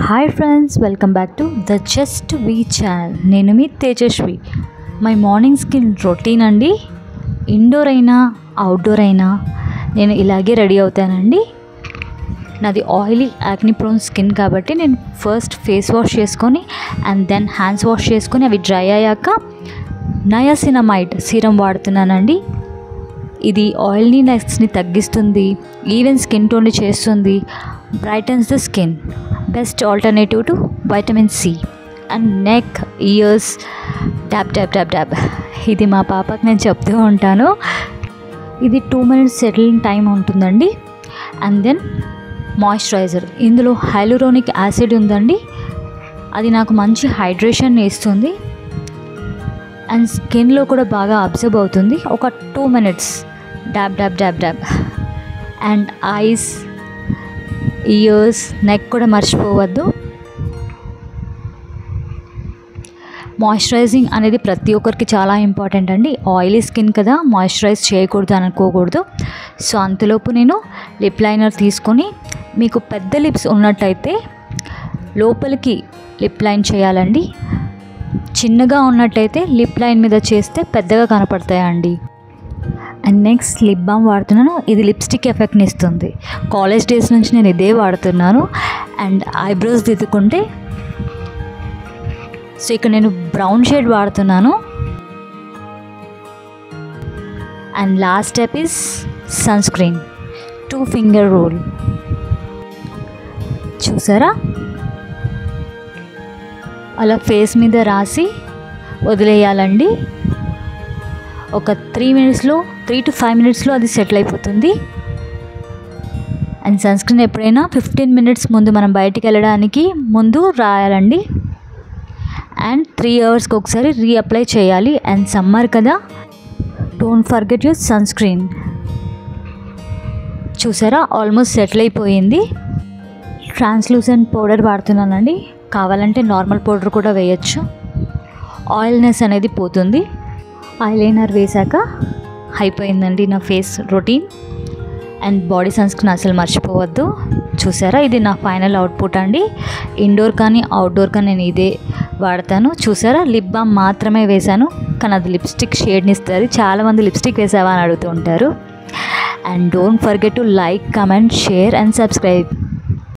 Hi friends, welcome back to the Just V channel. నేను మీ Tejaswi. My morning skin routine అండి. Indoor అయినా outdoor అయినా నేను ఇలాగే రెడీ అవుతానండి. నాది ఆయిలీ యాక్ని ప్రోన్ స్కిన్ కాబట్టి నేను ఫస్ట్ ఫేస్ వాష్ చేసుకొని అండ్ దెన్ హ్యాండ్స్ వాష్ చేసుకొని అవి డ్రై అయ్యాక నయాసినమైడ్ సీరం వాడుతున్నానండి. ఇది ఆయిలీనెస్ని తగ్గిస్తుంది, ఈవెన్ స్కిన్ టోన్ని చేస్తుంది, brightens the skin, best alternative to vitamin C. And neck, ears dab dab dab dab. ఇది మా పాపకి నేను చెప్తూ ఉంటాను. ఇది 2 minutes సెటిలింగ్ టైం ఉంటుందండి. అండ్ దెన్ మాయిశ్చరైజర్, ఇందులో హైలూరోనిక్ యాసిడ్ ఉందండి. అది నాకు మంచి హైడ్రేషన్ ఇస్తుంది అండ్ స్కిన్లో కూడా బాగా అబ్జర్వ్ అవుతుంది. ఒక 2 minutes డ్యాబ్ dab dab డ్యాబ్. And ice, years, neck కూడా మర్చిపోవద్దు. మాయిశ్చరైజింగ్ అనేది ప్రతి ఒక్కరికి చాలా ఇంపార్టెంట్ అండి. ఆయిలీ స్కిన్ కదా, మాయిశ్చరైజ్ చేయకూడదు అనుకోకూడదు. సో అంతలోపు నేను లిప్ లైనర్ తీసుకొని, మీకు పెద్ద లిప్స్ ఉన్నట్టయితే లోపలికి లిప్ లైన్ చేయాలండి. చిన్నగా ఉన్నట్టయితే లిప్ లైన్ మీద చేస్తే పెద్దగా కనపడతాయండి. అండ్ నెక్స్ట్ లిప్ బామ్ వాడుతున్నాను. ఇది లిప్స్టిక్ ఎఫెక్ట్ని ఇస్తుంది. కాలేజ్ డేస్ నుంచి నేను ఇదే వాడుతున్నాను. అండ్ ఐబ్రోస్ దిద్దుకుంటే, సో ఇక్కడ నేను బ్రౌన్ షేడ్ వాడుతున్నాను. And last step is sunscreen, 2 finger rule. చూసారా, అలా ఫేస్ మీద రాసి వదిలేయాలండి. ఒక 3 to 5 minutesలో అది సెటిల్ అయిపోతుంది. అండ్ సన్ స్క్రీన్ ఎప్పుడైనా 15 minutes ముందు, మనం బయటికి వెళ్ళడానికి ముందు రాయాలండి. అండ్ 3 hours ఒకసారి రీఅప్లై చేయాలి. అండ్ సమ్మర్ కదా, don't forget your sunscreen. చూసారా, ఆల్మోస్ట్ సెటిల్ అయిపోయింది. ట్రాన్స్లూసెంట్ పౌడర్ వాడుతున్నానండి. కావాలంటే నార్మల్ పౌడర్ కూడా వేయచ్చు. ఆయిల్నెస్ అనేది పోతుంది. ఐలైనర్ వేసాక అయిపోయిందండి నా face routine. And body sunscreen అసలు మర్చిపోవద్దు. చూసారా, ఇది నా ఫైనల్ అవుట్పుట్ అండి. ఇండోర్ కానీ అవుట్డోర్ కానీ నేను ఇదే వాడతాను. చూసారా, లిప్ బామ్ మాత్రమే వేశాను, కానీ అది లిప్స్టిక్ షేడ్ని ఇస్తుంది. చాలామంది లిప్స్టిక్ వేసావా అని అడుగుతూ ఉంటారు. And don't forget to like, comment, share and subscribe.